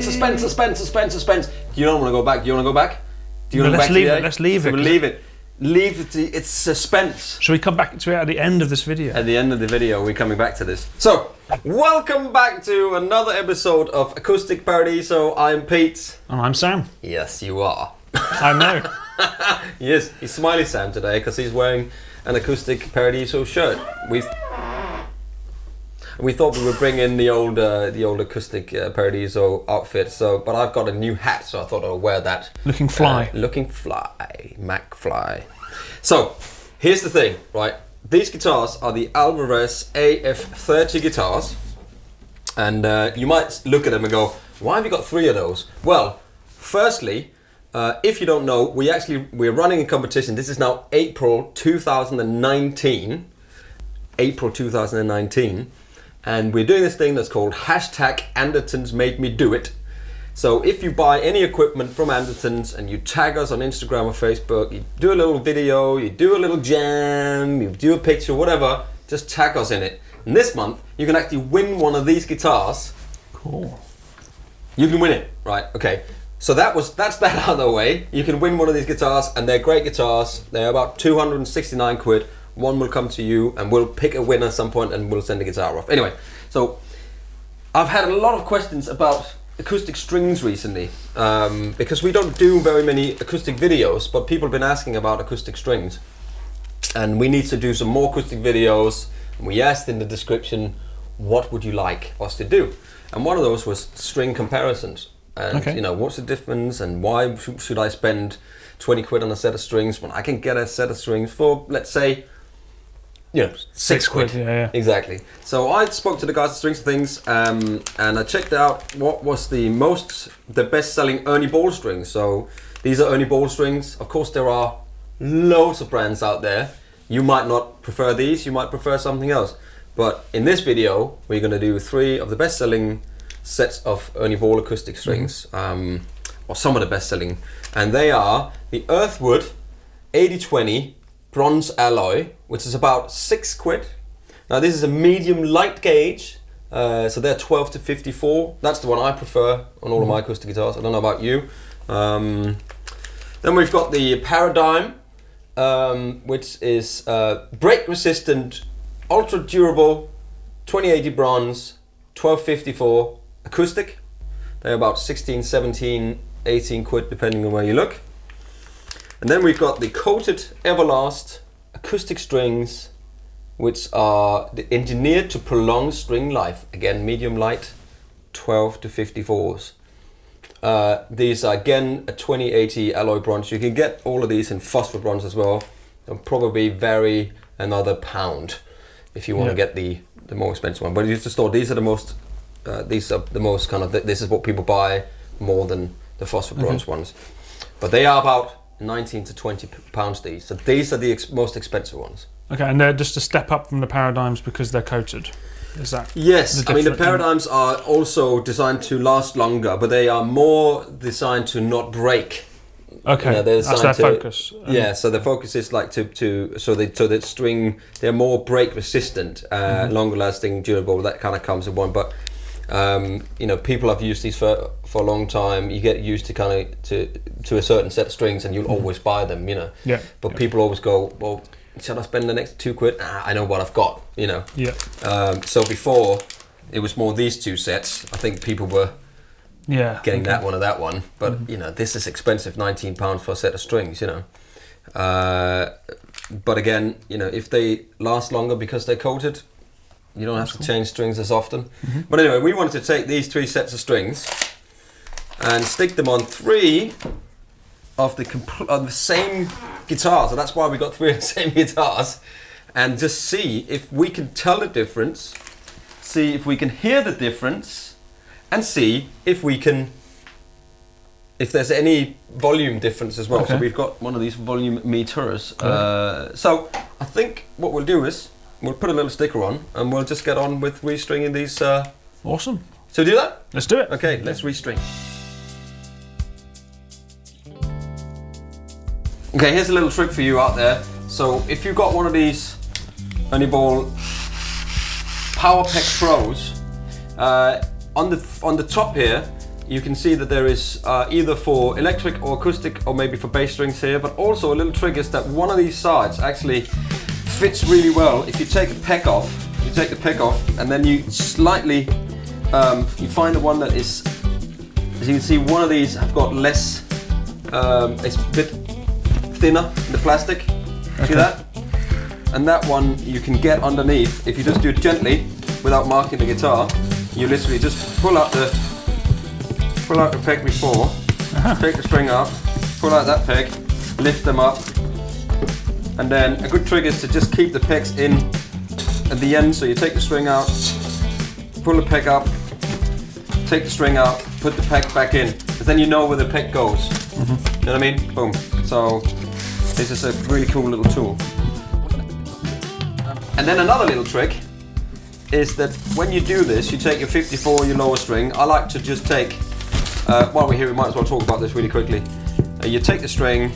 Suspense. You don't want to go back. Do you want to go back? Do you want to go back? Let's leave it. Leave it. Leave it. It's suspense. Shall we come back to it at the end of this video? At the end of the video, we're coming back to this. So, welcome back to another episode of Acoustic Paradiso. I'm Pete. And I'm Sam. Yes, you are. I know. Yes, he's Smiley Sam today because he's wearing an Acoustic Paradiso shirt. We thought we would bring in the old Acoustic Paradiso outfit. But I've got a new hat, so I thought I'll wear that. Looking fly. McFly. So, here's the thing, right? These guitars are the Alvarez AF30 guitars, and you might look at them and go, "Why have you got 3 of those?" Well, firstly, if you don't know, we're running a competition. This is now April 2019. And we're doing this thing that's called #AndertonsMadeMeDoit. So if you buy any equipment from Andertons and you tag us on Instagram or Facebook, you do a little video, you do a little jam, you do a picture, whatever, just tag us in it. And this month, you can actually win one of these guitars. Cool. You can win it, right? Okay. So that's that out of the way. You can win one of these guitars, and they're great guitars. They're about 269 quid. One will come to you, and we'll pick a winner at some point, and we'll send the guitar off. Anyway, so I've had a lot of questions about acoustic strings recently, because we don't do very many acoustic videos, but people have been asking about acoustic strings, and we need to do some more acoustic videos. And we asked in the description, what would you like us to do? And one of those was string comparisons, and you know, what's the difference, and why should I spend 20 quid on a set of strings when I can get a set of strings for, let's say, 6 quid. Yeah. Exactly. So I spoke to the guys at Strings Things, and I checked out what was the best-selling Ernie ball strings. So these are Ernie ball strings. Of course, there are loads of brands out there. You might not prefer these. You might prefer something else. But in this video, we're going to do 3 of the best-selling sets of Ernie ball acoustic strings, or some of the best-selling, and they are the Earthwood 8020 bronze alloy, which is about 6 quid. Now this is a medium light gauge, so they're 12 to 54. That's the one I prefer on all of my acoustic guitars. I don't know about you. Then we've got the Paradigm, which is break resistant, ultra durable, 2080 bronze, 1254 acoustic. They're about 16, 17, 18 quid depending on where you look. And then we've got the coated Everlast acoustic strings, which are engineered to prolong string life. Again, medium light, 12 to 54s. These are again a 2080 alloy bronze. You can get all of these in phosphor bronze as well. They'll probably vary another £1 if you want to get the more expensive one. But you just thought these are the most kind of, this is what people buy more than the phosphor bronze ones. But they are about 19 to 20 pounds these. So these are the most expensive ones. Okay, and they're just a step up from the Paradigms because they're coated. Is that? Yes, I mean the Paradigms are also designed to last longer, but they are more designed to not break. Okay, that's their focus. Yeah, so the focus is like so that string, they're more break resistant, longer lasting, durable. That kind of comes in one, but. People have used these for a long time. You get used to kind of to a certain set of strings, and you'll always buy them, Yeah. But people always go, well, should I spend the next 2 quid? I know what I've got, Yeah. So before, it was more these 2 sets. I think people were getting that one or that one. But this is expensive, £19 for a set of strings, But again, if they last longer because they're coated, you don't have to change strings as often. But anyway, we wanted to take these 3 sets of strings and stick them on 3 of the same guitars. So that's why we got 3 of the same guitars. And just see if we can tell the difference, see if we can hear the difference, and see if there's any volume difference as well. So we've got one of these volume meters. So I think what we'll do is, we'll put a little sticker on, and we'll just get on with restringing these. Awesome. So do that? Let's do it. Okay, let's restring. Okay, here's a little trick for you out there. So if you've got one of these Ernie Ball Power Pack Pros, on the top here, you can see that there is either for electric or acoustic or maybe for bass strings here, but also a little trick is that one of these sides actually fits really well if you take the peck off. You take the peck off and then you slightly, you find the one that is, as you can see, one of these have got less, it's a bit thinner in the plastic. Okay. See that? And that one you can get underneath if you just do it gently without marking the guitar. You literally just pull out the peg before, take the string up, pull out that peg, lift them up, and then a good trick is to just keep the pegs in at the end. So you take the string out, pull the peg up, take the string out, put the peg back in, because then you know where the peg goes. You know what I mean? Boom. So this is a really cool little tool. And then another little trick is that when you do this, you take your 54, your lower string. I like to just take, while we're here, we might as well talk about this really quickly. You take the string,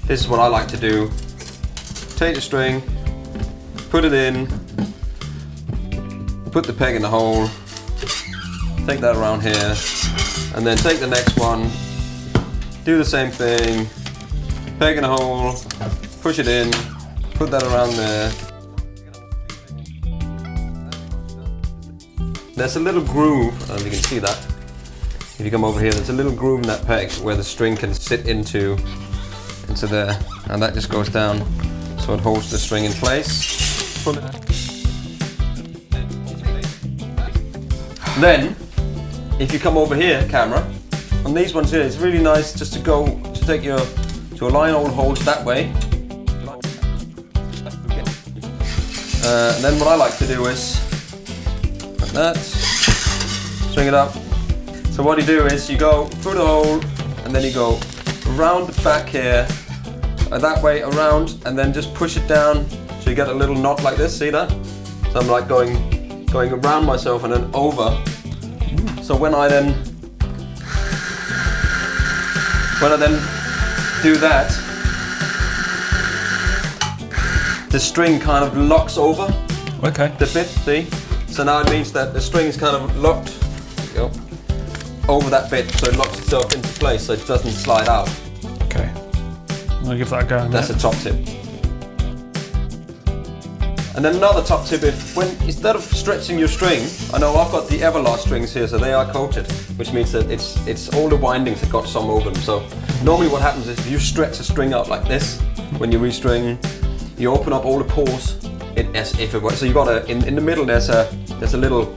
this is what I like to do. Take the string, put it in, put the peg in the hole, take that around here, and then take the next one, do the same thing, peg in the hole, push it in, put that around there. There's a little groove, and you can see that. If you come over here, there's a little groove in that peg where the string can sit into there, and that just goes down, so it holds the string in place. Then, if you come over here, camera, on these ones here, it's really nice just to align all holes that way. And then what I like to do is like that, string it up. So what you do is you go through the hole and then you go around the back here, that way around, and then just push it down so you get a little knot like this. See that? So I'm like going around myself and then over. So when I then do that, the string kind of locks over. Okay. The bit, see? So now it means that the string is kind of locked, there you go, over that bit, so it locks itself into place so it doesn't slide out. Okay. I'm gonna give that a go. That's a top tip. And then another top tip, instead of stretching your string, I know I've got the Everlast strings here, so they are coated, which means that it's all the windings have got some over them. So normally what happens is if you stretch a string out like this, when you restring, you open up all the pores. As if it were, so you got in the middle there's a little,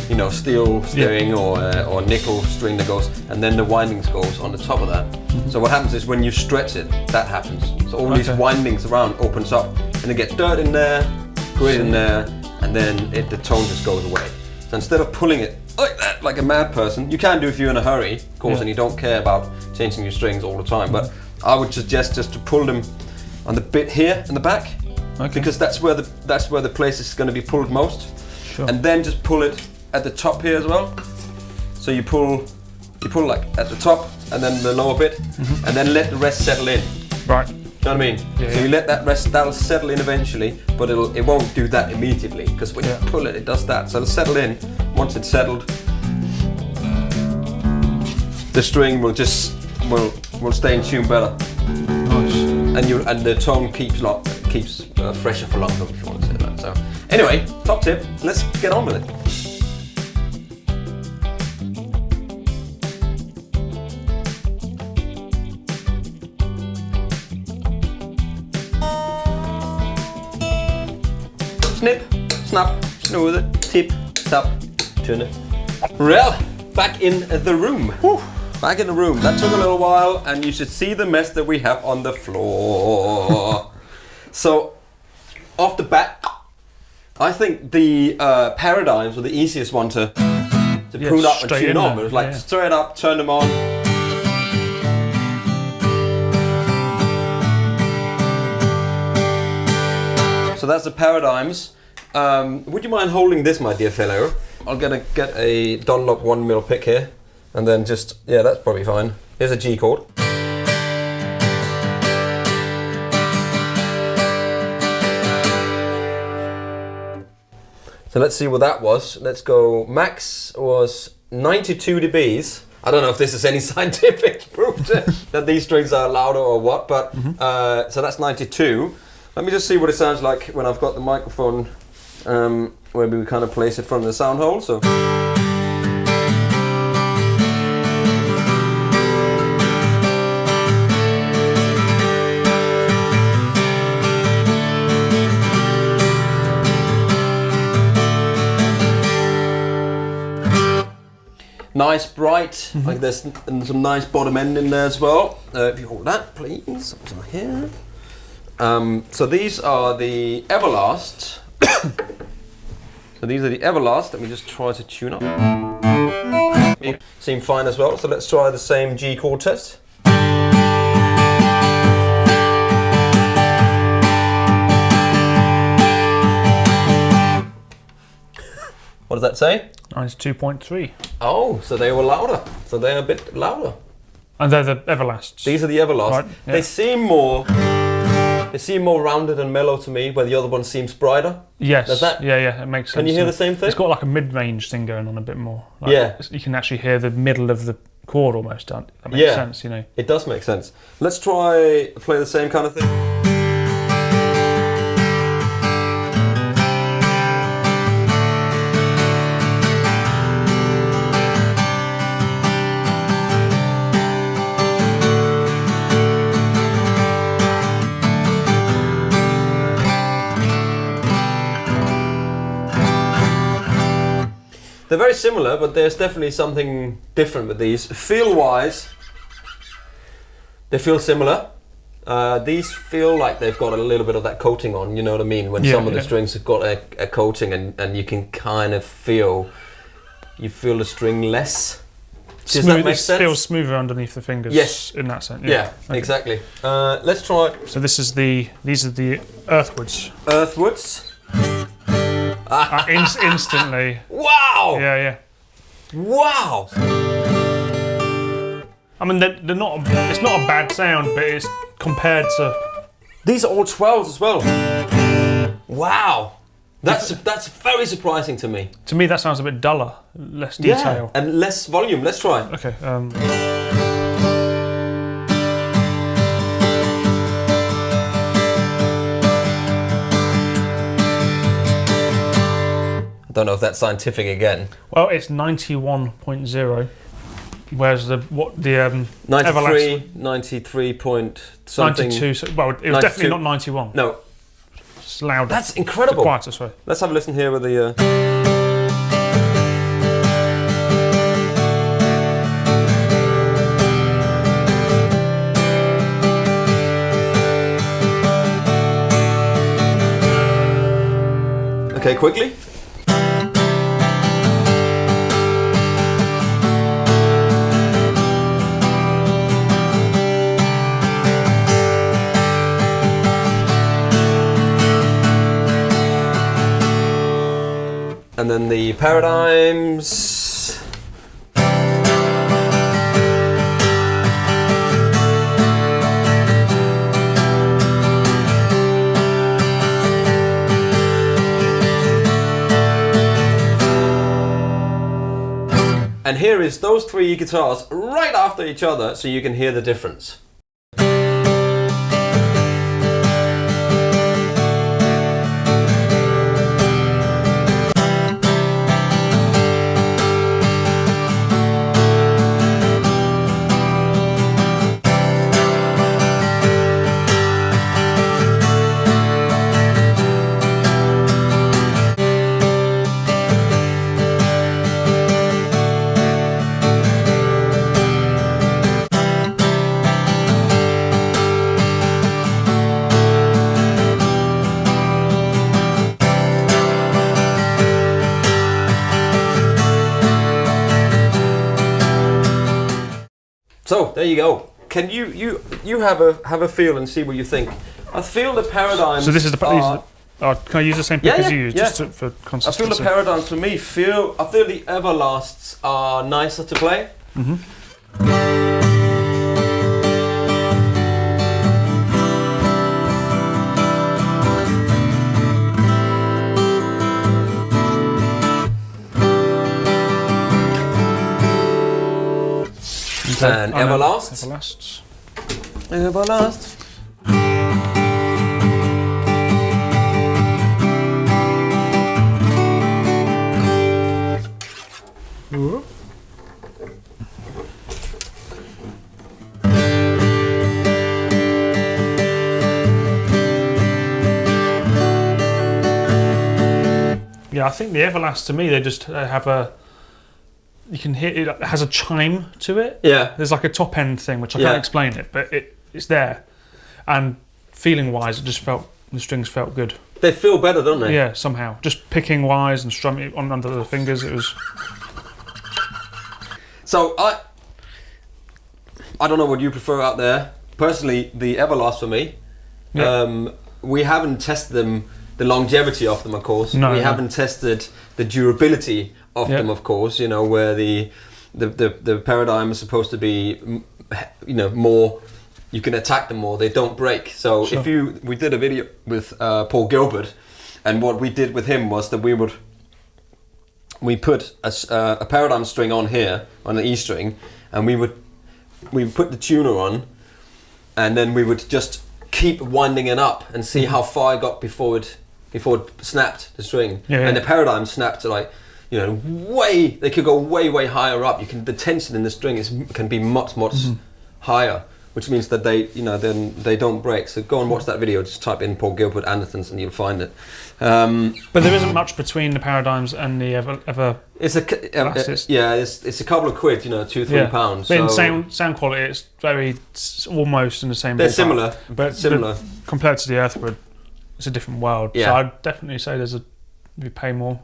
you know, steel string or nickel string that goes, and then the windings goes on the top of that. So what happens is when you stretch it, that happens. So all these windings around opens up, and it gets dirt in there, grit in there, and then the tone just goes away. So instead of pulling it like that, like a mad person, you can do if you're in a hurry, of course, and you don't care about changing your strings all the time. But I would suggest just to pull them on the bit here in the back. Okay. Because that's where the place is going to be pulled most. Sure. And then just pull it at the top here as well. So you pull like at the top and then the lower bit, and then let the rest settle in. Right. You know what I mean? Yeah, so you let that rest, that'll settle in eventually, but it won't do that immediately, because when you pull it, it does that. So it'll settle in. Once it's settled, the string will stay in tune better. Nice. And the tone keeps fresher for longer, if you want to say that. So anyway, top tip, let's get on with it. Snip, snap, snooze it, tip, tap, turn it. Well, back in the room. Whew. Back in the room. That took a little while, and you should see the mess that we have on the floor. So, off the bat, I think the paradigms were the easiest one to prune up and tune on. It was like straight up, turn them on. So that's the paradigms. Would you mind holding this, my dear fellow? I'm gonna get a Dunlop 1mm pick here, and then just, that's probably fine. Here's a G chord. So let's see what that was. Let's go, max was 92 dBs. I don't know if this is any scientific proof that these strings are louder or what, but so that's 92. Let me just see what it sounds like when I've got the microphone where we kind of place it from the sound hole. So. Nice, bright, like there's some nice bottom end in there as well. If you hold that, please, over here. So these are the Everlast. So these are the Everlast. Let me just try to tune up. Seem fine as well, so let's try the same G chord test. What does that say? 92.3. Oh, so they were louder. So they're a bit louder. And they're the Everlasts. These are the Everlast. Right, yeah. They seem more rounded and mellow to me, where the other one seems brighter. Yes. Does that? Yeah, it makes sense. Can you hear the same thing? It's got like a mid-range thing going on a bit more. Like, yeah. You can actually hear the middle of the chord almost. That makes sense, you know. It does make sense. Let's try play the same kind of thing. They're very similar, but there's definitely something different with these. Feel-wise, they feel similar. These feel like they've got a little bit of that coating on, you know what I mean? When some of the strings have got a coating and you can kind of feel the string less. Does that make sense? It feels smoother underneath the fingers. Yes. In that sense. Yeah, okay. Exactly. Let's try. So these are the Earthwoods. Earthwoods. Instantly. Wow! Yeah. Wow! I mean, they're not. It's not a bad sound, but it's compared to. These are all 12s as well. Wow! That's very surprising to me. To me, that sounds a bit duller, less detail, and less volume. Let's try. Okay. I don't know if that's scientific again. Well, it's 91.0, whereas the 93, Everlast, 93 point something. 92. So, well, it was 92. Definitely not 91. No, it's louder. that's incredible. It's quieter, sorry. Let's have a listen here with the. Okay, quickly. And then the paradigms. And here is those three guitars right after each other, so you can hear the difference. So there you go. Can you have a feel and see what you think? I feel the paradigms. So this is the. Can I use the same pick as you used, just for consistency? I feel the paradigms for me. I feel the Everlasts are nicer to play. And Everlast. Everlasts. Everlast. Ooh. Yeah, I think the Everlast to me, they just have a. You can hear it has a chime to it. Yeah. There's like a top end thing, which I can't explain it, but it's there. And feeling wise, it just felt the strings felt good. They feel better, don't they? Yeah, somehow. Just picking wise and strumming it under the fingers, it was. So I don't know what you prefer out there. Personally, the Everlast for me. Yeah. We haven't tested them, the longevity of them, of course. No, we haven't tested the durability of them, of course. You know, where the paradigm is supposed to be, you know, more. You can attack them more. They don't break. So Sure. we did a video with Paul Gilbert, and what we did with him was that we put a paradigm string on here on an E string, and we put the tuner on, and then we would just keep winding it up and see how far I got before it snapped the string. And the paradigm snapped to like, you know, they could go way higher up. The tension in the string can be much higher, which means that then they don't break. So go and watch that video. Just type in Paul Gilbert Andertons and you'll find it. But there isn't much between the paradigms and the ever. It's it's a couple of quid, you know, £2-3. But in sound quality, it's almost in the same. They're ballpark. similar, but similar compared to the Earthwood, it's a different world. Yeah. So I'd definitely say if you pay more,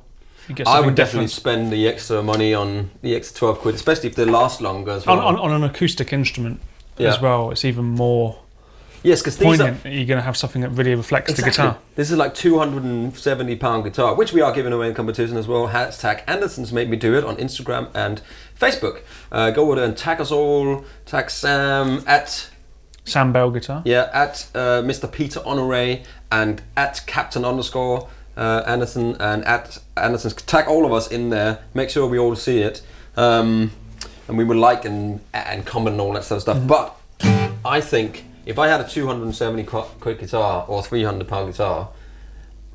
you get I something would definitely different. spend the extra money on the extra 12 quid, especially if they last longer as well. On an acoustic instrument as well, it's even more. Yes, because poignant. You're going to have something that really reflects the guitar. This is like £270 guitar, which we are giving away in competition as well. Hashtag Andertons Made Me Do It on Instagram and Facebook. Go over there and tag us all. Tag Sam at Sam Bell Guitar. Yeah, at Mr. Peter Honore and at Captain Anderton and at Andertons. Tag all of us in there. Make sure we all see it. And we would like and comment and all that sort of stuff. But I think if I had a 270 quid guitar or £300 guitar,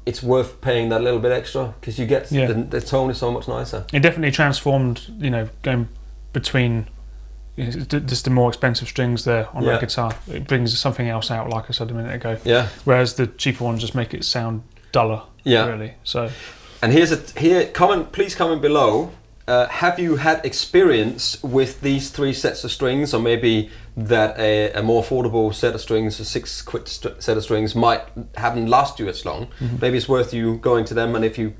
it's worth paying that little bit extra because you get the tone is so much nicer. It definitely transformed, you know, going between just the more expensive strings there on that guitar. It brings something else out, like I said a minute ago. Yeah. Whereas the cheaper ones just make it sound duller. Yeah. Really. So. And please comment below. Have you had experience with these 3 sets of strings, or maybe that a more affordable set of strings, a 6 quid set of strings, haven't last you as long? Maybe it's worth you going to them, and if you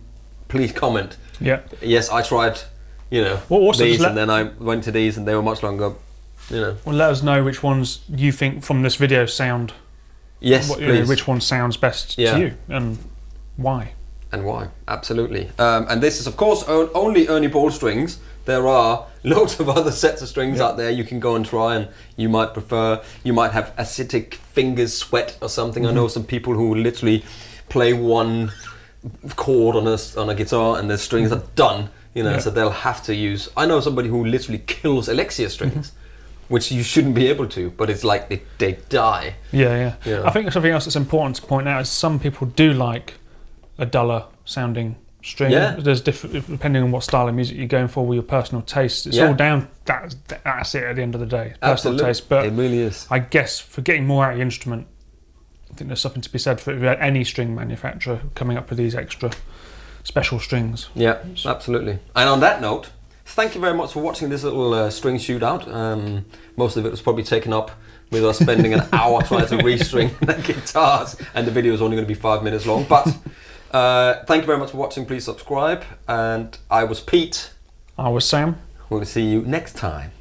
please comment. Yeah. Yes, I tried, you know, these, and then I went to these, and they were much longer. You know. Well, let us know which ones you think from this video sound. Yes, please. Which one sounds best to you, and why. And why? Absolutely. And this is, of course, only Ernie ball strings. There are loads of other sets of strings out there you can go and try, and you might prefer. You might have acidic fingers, sweat, or something. I know some people who literally play one chord on a guitar, and the strings are done. You know, so they'll have to use. I know somebody who literally kills Alexia strings, which you shouldn't be able to, but it's like they die. Yeah. I think something else that's important to point out is some people do like a duller sounding string. Yeah. There's different, depending on what style of music you're going for with your personal taste. It's all down. That's it at the end of the day. Personal taste. But it really is. I guess for getting more out of the instrument, I think there's something to be said for any string manufacturer coming up with these extra special strings. Yeah, absolutely. And on that note, thank you very much for watching this little string shootout. Most of it was probably taken up with us spending an hour trying to restring the guitars, and the video is only going to be 5 minutes long. But thank you very much for watching. Please subscribe. And I was Pete. I was Sam. We'll see you next time.